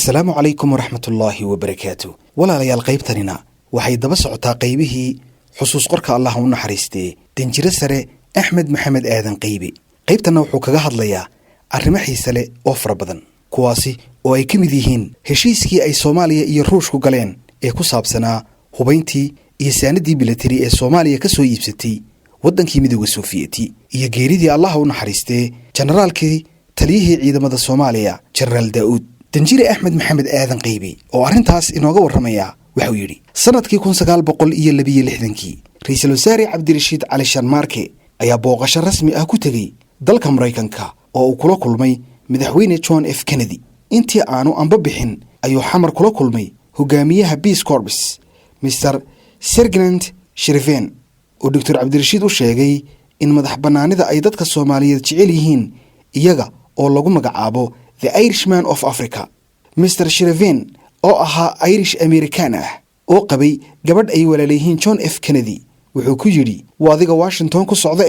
السلام عليكم ورحمة الله وبركاته. ولا ليال قيبتننا waxay daba socotaa qaybihii xusuus qorka Allah u naxariistay danjire sare Axmed Maxamed Aadan Qaybi. qaybtana wuxuu kaga hadlayaa arrimo xiiso leh oo fara badan kuwaasi oo ay kamid yihiin heshiiskii ay Soomaaliya iyo Ruushku galeen ee ku saabsanaa hubayntii iyo saanadii military ee Soomaaliya ka soo iibsatay wadankii midowga Sofiyeeti iyo geeridii Allah u naxariistay generaalkii taliyihii ciidamada Soomaaliya General Daawud danjire Axmed Maxamed Aadan Qaybi oo arintaas inooga waramaya wuxuu yiri sanadkii 1962 ra'iisul wasaare Cabdirashiid Cali Sharmaarke ayaa booqasho rasmi ah ku tagay dalka Mareykanka oo uu kula kulmay madaxweyne John F Kennedy. intii aanu anba bixin ayuu xamar kula kulmay hogaamiyaha Peace Corps Mr Sergeant Sheriven oo Dr Cabdirashiid u sheegay in madax banaanida ay dadka Soomaaliyeed jecel yihiin iyaga oo lagu magacaabo The Irishman of Africa. Mr Sheriven oo ahaa Irish American ah oo qabay gabadh ay walaalayihiin John F Kennedy wuxuu ku yiri waadiga Washington ku socda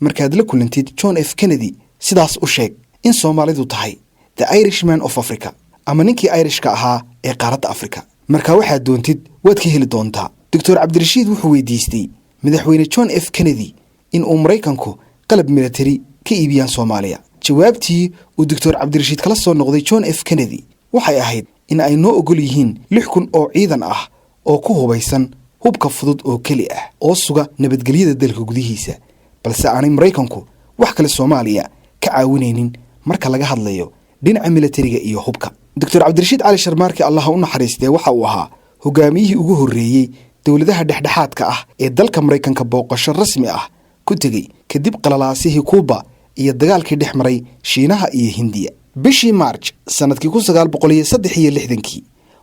markaad la kulantid John F Kennedy sidaas u sheeg in Soomaalidu tahay The Irishman of Africa ama ninkii Irishka ahaa ee qaaradda Afrika. marka waxaad doontid waad ka heli doontaa. Dr Cabdirashiid wuxuu weydiistay madaxweyne John F Kennedy in uu Mareykanku qalab military ka iibiyaan Soomaaliya. jawaabtii uu Dr Cabdirashiid kala soo noqday John F Kennedy waxay ahayd in ay noo ogol yihiin 6,000 oo ciidan ah oo ku hubaysan hubka fudud oo kali ah oo suga nabadgelyada dalka gudihiisa balse aanay Mareykanku wax kale Soomaaliya ka caawinaynin marka laga hadlayo dhinaca militariga iyo hubka. Dr Cabdirashiid Cali Sharmaarke Allah u naxariistay waxa uu ahaa hogaamiyihii ugu horeeyay dawladaha dhexdhexaadka ah ee dalka Mareykanka booqasho rasmi ah ku tagay kadib qalalaasihii Cuba iyo dagaalkii dhexmaray Shiinaha iyo Hindiya. bishii March sanadkii 1963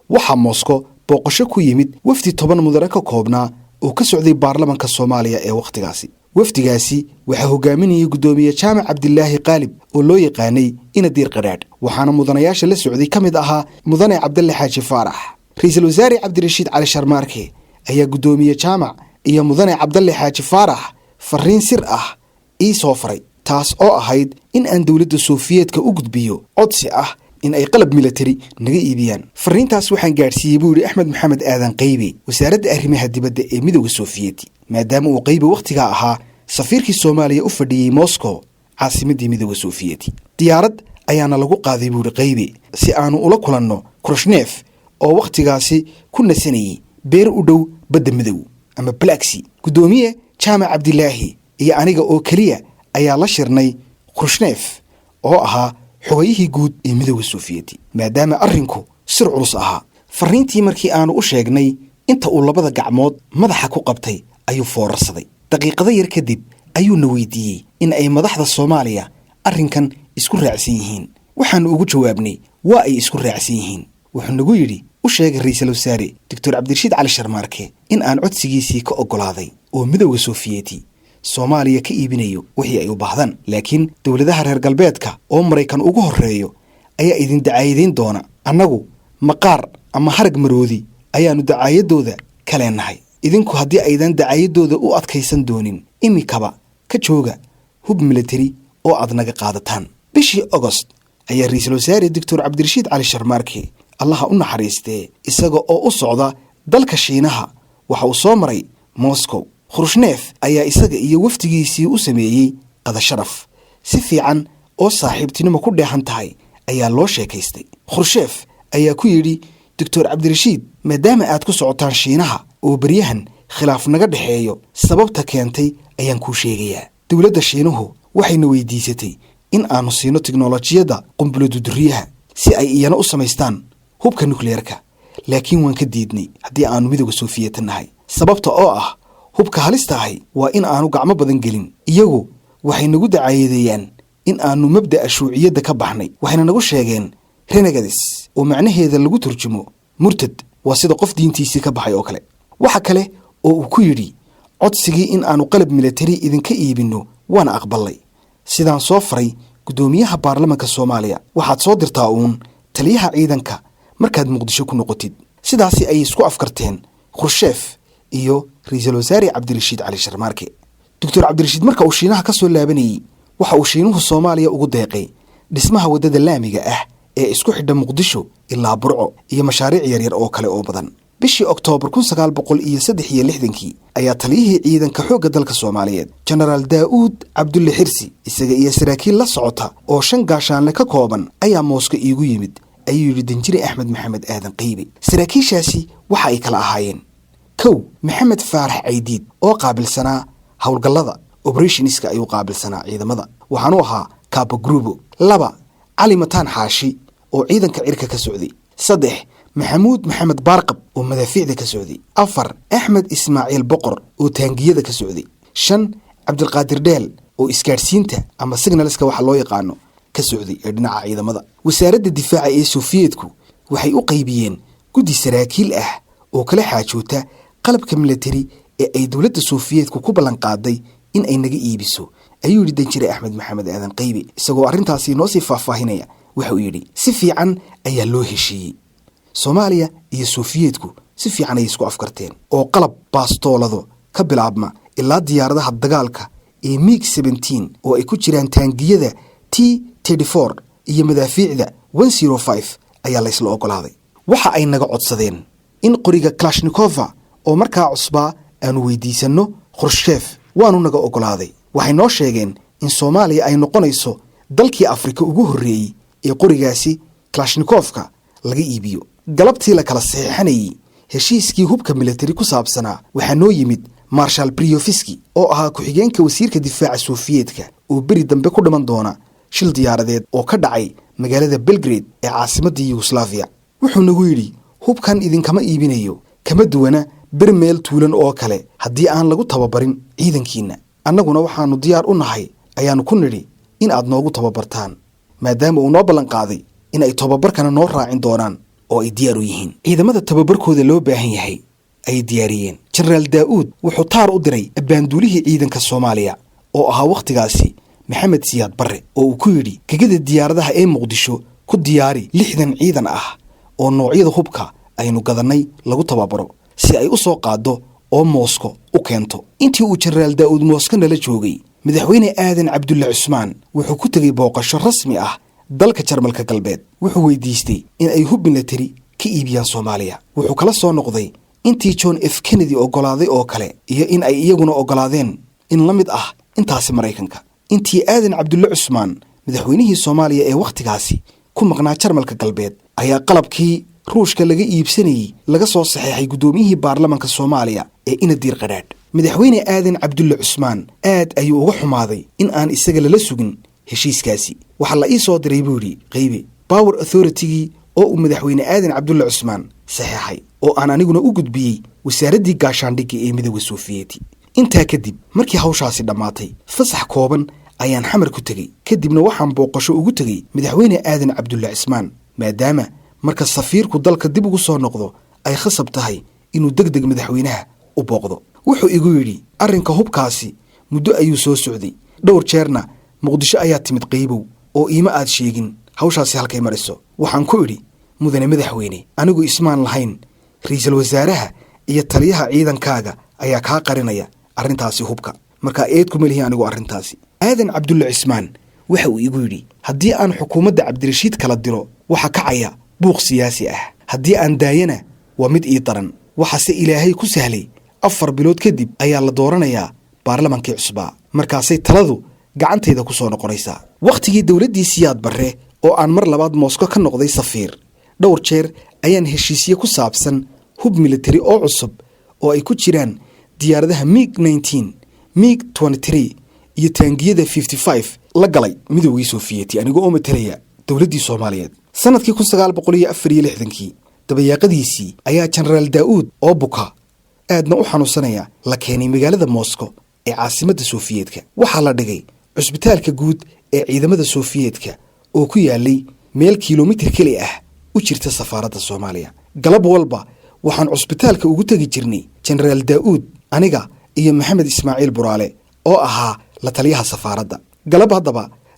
waxa Moscow booqasho ku yimid wafdi 10 mudane ka koobnaa oo ka socday baarlamaanka Soomaaliya ee waqtigaasi. wafdigaasi waxa hogaaminayay gudoomiye Jaamac Cabdillaahi Qaalib oo loo yaqaanay Inadiir Qaraadh waxaana mudanayaasha la socday kamid ahaa mudane Cabdulle Xaaji Faarax. ra'iisul wasaare Cabdirashiid Cali Sharmaarke ayaa gudoomiye Jaamac iyo mudane Cabdulle Xaaji Faarax fariin sir ah soo faray taas oo ahayd in aan dawladda Soofiyeedka u gudbiyo codsi ah in ay qalab military naga iibiyaan. fariintaas waxaan gaarsiiyay buu Axmed Maxamed Aadan Qaybi wasaaradda arrimaha dibadda ee midowga Soofiyeeti maadaama uu Qaybi waqtiga ahaa safiirkii Soomaaliya u fadhiyay Moscow caasimadii midowga Soofiyeeti. diyaarad ayaana lagu qaaday buu Qaybi si aanu ula kulanno Khrushchev oo waqtigaasi ku nasanayay beer u dhow badda midow ama Black Sea. gudoomiye Jaamac Cabdillaahi iyo aniga oo kaliya ayaa la shirnay Khrushchev oo ahaa xogayihii guud ee midowga Soofiyeeti maadaama arrinku sir culus ahaa. fariintii markii aanu u sheegnay inta uu labada gacmood madaxa ku qabtay ayuu foorarsaday. daqiiqado yar kadib ayuu na weydiiyey in ay madaxda Soomaaliya arrinkan isku raacsan yihiin. waxaan ugu jawaabnay waa ay isku raacsan yihiin. wuxuu nagu yiri u sheegay ra'iisul wasaare Dr Cabdirashiid Cali Sharmaarke in aan codsigiisii ka ogolaaday oo midowga Soofiyeeti Soomaaliya ka iibinayo wixii ay u baahdaan laakiin dawladaha reer galbeedka oo Mareykan ugu horeeyo ayaa idin dacaayadeyn doona. annagu maqaar ama harag maroodi ayaanu dacaayadooda ka leenahay. idinku haddii aydan dacaayadooda u adkaysan doonin imikaba ka jooga hub military oo aad naga qaadataan. bishii August ayaa ra'iisul wasaare Dr Cabdirashiid Cali Sharmaarke Allah u naxariistay isaga oo u socda dalka Shiinaha waxa uu soo maray Moscow. Khrushchev ayaa isaga iyo wafdigiisii u sameeyay qada sharaf si fiican oo saaxiibtinimo ku dheehan tahay ayaa loo sheekaystay. Khrushchev ayaa ku yiri Dr Cabdirashiid maadaama aad ku socotaan Shiinaha oo bariyahan khilaaf naga dhaxeeyo sababta keentay ayaan ku sheegayaa. dawladda Shiinuhu waxayna weydiisatay in aanu siino tiknoolajiyada qumbuleed duriyaha si ay iyana u samaystaan hubka nuclearka laakiin waan ka diidnay haddii aanu midowga Soofiyeet nahay sababta oo ah hubka halista ahi waa in aanu gacmo badan gelin. iyagu waxay nagu dacaayadeeyaan in aanu mabda'a shuuciyadda ka baxnay waxayna nagu sheegeen renegades oo macnaheeda lagu turjumo murtad waa sida qof diintiisii ka baxay oo kale. waxa kale oo uu ku yiri codsigii in aanu qalab military idinka iibino waana aqbalay. sidaan soo faray gudoomiyaha baarlamaanka Soomaaliya waxaad soo dirtaa taliyaha ciidanka markaad Muqdisho ku noqotid. sidaasi ay isku afkarteen Khrushchev iyo ra'iisul wasaare Cabdirashiid Cali Sharmaarke. Dr Cabdirashiid marka uu Shiinaha ka soo laabanayay waxa uu Shiinuhu Soomaaliya ugu deeqay dhismaha wadada laamiga ah ee isku xidha Muqdisho ilaa Burco iyo mashaariic yaryar oo kale oo badan. bishii Oktoobar 1963 ayaa taliyihii ciidanka xoogga dalka Soomaaliyeed Generaal Daa'uud Cabdulle Xirsi isaga iyo saraakiil la socota oo 5 gaashaanle ka kooban ayaa Mooska iigu yimid ayuu yidhi Danjire Axmed Maxamed Aadan Qaybe. saraakiishaasi waxa ay kala ahaayeen: 1 Maxamed Faarax Caydiid oo qaabilsanaa howlgallada operationska ayuu qaabilsanaa ciidamada, waxaanu ahaa Cabo Grubo. 2 Cali Mataan Xaashi oo ciidanka cirka ka socday. 3 Maxamuud Maxamed Baarqab oo madaafiicda ka socday. 4 Axmed Ismaaciil Boqor oo taangiyada ka socday. 5 Cabdilqaadir Dheel oo isgaarsiinta ama signalska waxa loo yaqaano ka socday ee dhinaca ciidamada. wasaaradda difaaca ee Sofiyeedku waxay u qaybiyeen guddi saraakiil ah oo kala xaajoota qalabka military ee ay dawladda Sofiyeedku ku ballan qaaday in ay naga iibiso, ayuu yidhi Danjire Axmed Maxamed Aadan Qaybe. isagoo arrintaasi noo sii faahfaahinaya waxa uu yidhi: si fiican ayaa loo heshiiyey. Soomaaliya iyo Sofiyeedku si fiican ay isku afkarteen oo qalab baastoolado ka bilaabma ilaa diyaaradaha dagaalka ee MiG-17 oo ay ku jiraan taangiyada T-34 iyo madaafiicda 105 ayaa la isla ogolaaday. waxa ay naga codsadeen in qoriga Kalashnikova oo markaa cusbaa aanu weydiisanno Khrushchev, waanu naga ogolaaday. waxay noo sheegeen in Soomaaliya ay noqonayso dalkii Afrika ugu horreeyay ee qorigaasi Kalashnikovka laga iibiyo. galabtii la kala saxiixanayay heshiiskii hubka military ku saabsanaa waxaa noo yimid Marshal Briofiski oo ahaa ku-xigeenka wasiirka difaaca Sofiyeedka oo beri dambe ku dhiman doona shil diyaaradeed oo ka dhacay magaalada Belgrade ee caasimadda Yugoslavia. wuxuu nagu yidhi: hubkan idinkama iibinayo, kama duwana bermeel tuulan oo kale haddii aan lagu tababarin ciidankiina. annaguna waxaanu diyaar u nahay ayaanu ku nidhi in aad noogu tababartaan, maadaama uu noo ballan qaaday in ay tababarkana noo raacin doonaan oo ay diyaar u yihiin. ciidamada tababarkooda loo baahan yahay ay diyaariyeen. Generaal Daa'uud wuxuu taar u diray abaanduulihii ciidanka Soomaaliya oo ahaa wakhtigaasi Maxamed Siyaad Barre oo uu ku yidhi: gegida diyaaradaha ee Muqdisho ku diyaari 60 ciidan ah oo noocyada hubka aynu gadanay lagu tababaro si ay u soo qaado oo Moosko u keento. intii uu Generaal Daa'uud Mooska nala joogay, madaxweyne Aadan Cabdulle Cusmaan wuxuu ku tegay booqasho rasmi ah dalka Jarmalka Galbeed. wuxuu weydiistay in ay hub military ka iibiyaan Soomaaliya. wuxuu kala soo noqday intii John F. Kennedy ogolaaday oo kale iyo in ay iyaguna ogolaadeen in la mid ah intaasi Maraykanka. intii Aadan Cabdulle Cusmaan madaxweynihii Soomaaliya ee wakhtigaasi ku maqnaa Jarmalka Galbeed ayaa qalabkii Ruushka laga iibsanayay laga soo saxeexay gudoomiyihii baarlamaanka Soomaaliya ee Inadiir Qadhaadh. madaxweyne Aadan Cabdulle Cusmaan aad ayuu uga xumaaday in aan isaga lala sugin heshiiskaasi. waxa la ii soo diray buu yidhi Qaybe Power Authority oo uu madaxweyne Aadan Cabdulle Cusmaan saxeexay oo aan aniguna u gudbiyey wasaaraddii gaashaandhigga ee midowga Sofiyeeti. intaa kadib markii hawshaasi dhammaatay, fasax kooban ayaan xamar ku tegey. kadibna waxaan booqasho ugu tegey madaxweyne Aadan Cabdulle Cusmaan, maadaama marka safiirku dalka dib ugu soo noqdo ay khasab tahay inuu degdeg madaxweynaha u booqdo. wuxuu igu yidhi: arrinka hubkaasi muddo ayuu soo socday, dhowr jeerna Muqdisho ayaa timid Qaybow oo iima aad sheegin hawshaasi halkay mariso. waxaan ku idhi: mudane madaxweyne, anigu ismaan lahayn, ra'iisul wasaaraha iyo taliyaha ciidankaaga ayaa kaa qarinaya arrintaasi hubka, markaa eed kuma lihi anigu arrintaasi. Aadan Cabdulle Cusmaan waxa uu igu yidhi: haddii aan xukuumadda Cabdirashiid kala diro waxa kacaya buuq siyaasi ah, haddii aan daayana waa mid ii daran. waxaase ilaahay ku sahlay 4 bilood kadib ayaa la dooranayaa baarlamaankii cusbaa, markaasay taladu gacantayda ku soo noqonaysaa. wakhtigii dawladdii Siyaad Barre oo aan mar labaad Moosko ka noqday safiir, dhowr jeer ayaan heshiisyo ku saabsan hub military oo cusub oo ay ku jiraan diyaaradaha MiG-19, MiG-23 iyo taangiyada 55 la galay midowgii Sofiyeeti anigoo matalaya dawladdii Soomaaliyeed. sanadkii 1964 dabayaaqadiisii ayaa Generaal Daa'uud oo buka aadna u xanuunsanaya la keenay magaalada Moosko ee caasimadda Sofiyeedka. waxaa la dhigay cusbitaalka guud ee ciidamada Sofiyeedka oo ku yaalay meel kiiloomitir keli ah u jirta safaaradda Soomaaliya. galab walba waxaan cusbitaalka ugu tagi jirnay Generaal Daa'uud, aniga iyo Maxamed Ismaaciil Buraale oo ahaa la taliyaha safaaradda.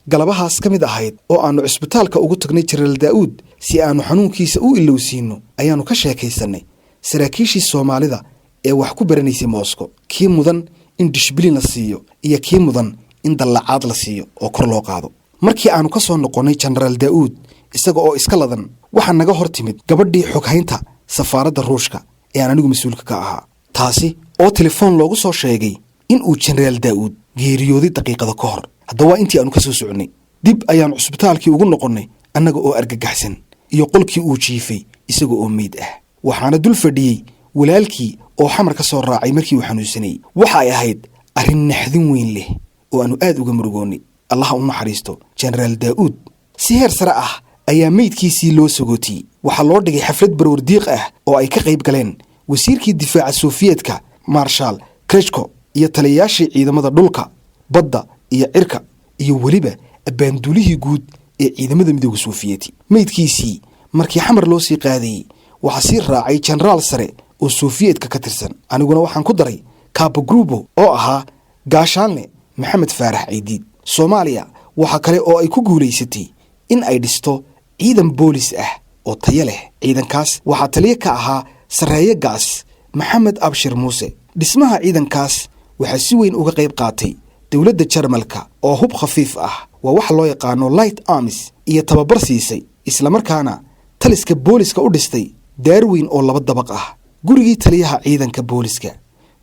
galabahaas ka mid ahayd oo aanu cusbitaalka ugu tagnay Generaal Daa'uud si aanu xanuunkiisa u ilowsiino, ayaanu ka sheekaysanay saraakiishii Soomaalida ee wax ku baranaysay Moosko, kii mudan in dishbilin la siiyo iyo kii mudan in dallacaad la siiyo oo kor loo qaado. markii aanu ka soo noqonnay Generaal Daa'uud isaga oo iska ladan waxaa naga hor timid gabadhii xoghaynta safaaradda ruushka ee aan anigu mas-uulka ka ahaa, taasi oo telefoon loogu soo sheegay in uu jenaraal daa'uud geeriyooday daqiiqada ka hor. haddaba waa intii aanu ka soo soconnay. dib ayaan cusbitaalkii ugu noqonnay annaga oo argagaxsan, iyo qolkii uu jiifay isaga oo meyd ah. waxaana dul fadhiyey walaalkii oo xamar ka soo raacay markii uu xanuunsanayey. waxa ay ahayd arrin naxdin weyn leh oo aanu aad uga murugoonnay. allaha u naxariisto jenaraal daa'uud. si heer sare ah ayaa meydkiisii loo sagootiyey. waxaa loo dhigay xaflad baroordiiq ah oo ay ka qayb galeen wasiirkii difaaca sofiyeetka marshal kreshko iyo taliyayaashii ciidamada dhulka, badda iyo cirka, iyo weliba abbaanduulihii guud ee ciidamada midooda sofiyeeti. meydkiisii markii xamar loo sii qaadayey waxaa sii raacay jenaraal sare oo sofiyeetka ka tirsan. aniguna waxaan ku daray kabagrubo oo ahaa gaashaanle maxamed faarax ciidiid. soomaaliya waxaa kale oo ay ku guulaysatay in ay dhisto ciidan boolis ah oo tayo leh. ciidankaas waxaa taliye ka ahaa sarreeye gaas maxamed abshir muuse. dhismaha ciidankaas waxaa si weyn uga qayb qaatay dowladda jarmalka oo hub khafiif ah, waa waxa loo yaqaano light arms, iyo tababar siisay, islamarkaana taliska booliska u dhistay daar weyn oo 2 dabaq ah. gurigii taliyaha ciidanka booliska,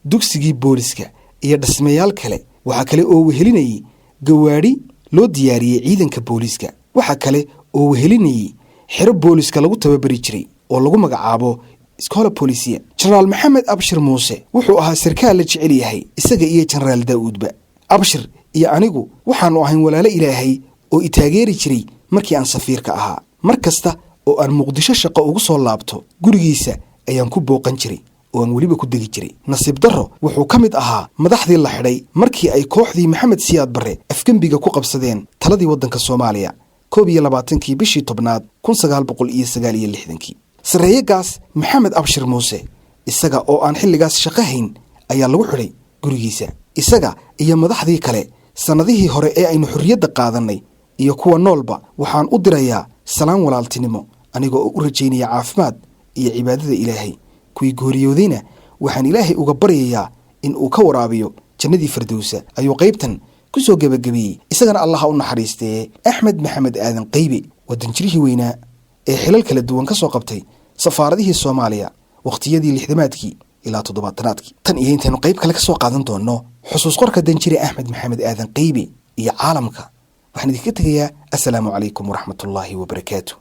dugsigii booliska iyo dhismayaal kale. waxaa kale oo wehelinayay gawaadhi loo diyaariyey ciidanka booliska. waxaa kale oo wehelinayay xero booliska lagu tababari jiray oo lagu magacaabo iskoola boolisiya. jenaraal maxamed abshir muuse wuxuu ahaa sarkaal la jecel yahay, isaga iyo jenaraal daa'uudba. abshir iyo anigu waxaannu ahayn walaalo ilaahay oo i taageeri jiray markii aan safiirka ahaa. mar kasta oo aan muqdisho shaqo ugu soo laabto gurigiisa ayaan ku booqan jiray oo aan weliba ku degi jiray. nasiib darro wuxuu ka mid ahaa madaxdii la xidhay markii ay kooxdii maxamed siyaad barre afgembiga ku qabsadeen taladii waddanka soomaaliya 21 bishii tobnaad 1969. sarreeye gaas maxamed abshir muuse isaga oo aan xilligaas shaqo hayn ayaa lagu xidhay gurigiisa. isaga iyo madaxdii kale sannadihii hore ee aynu xorriyadda qaadannay iyo kuwa noolba waxaan u dirayaa salaan walaaltinimo, anigoo oo u rajaynaya caafimaad iyo cibaadada ilaahay. kuwii gooriyoodayna waxaan ilaahay uga baryayaa in uu ka waraabiyo jannadii firdowsa, ayuu qaybtan ku soo gebagabeeyey. isagana allaha u naxariistee axmed maxamed aadan qaybe, waddanjirihii weynaa ee xilal kala duwan ka soo qabtay safaaradihii soomaaliya wakhtiyadii 60maadkii ilaa 70aadkii. tan iyo intaynu qayb kale ka soo qaadan doonno xusuus qorka danjire axmed maxamed aadan qaybe iyo caalamka, waxaan idinka tegayaa assalaamu calaykum waraxmatullaahi wabarakaatu.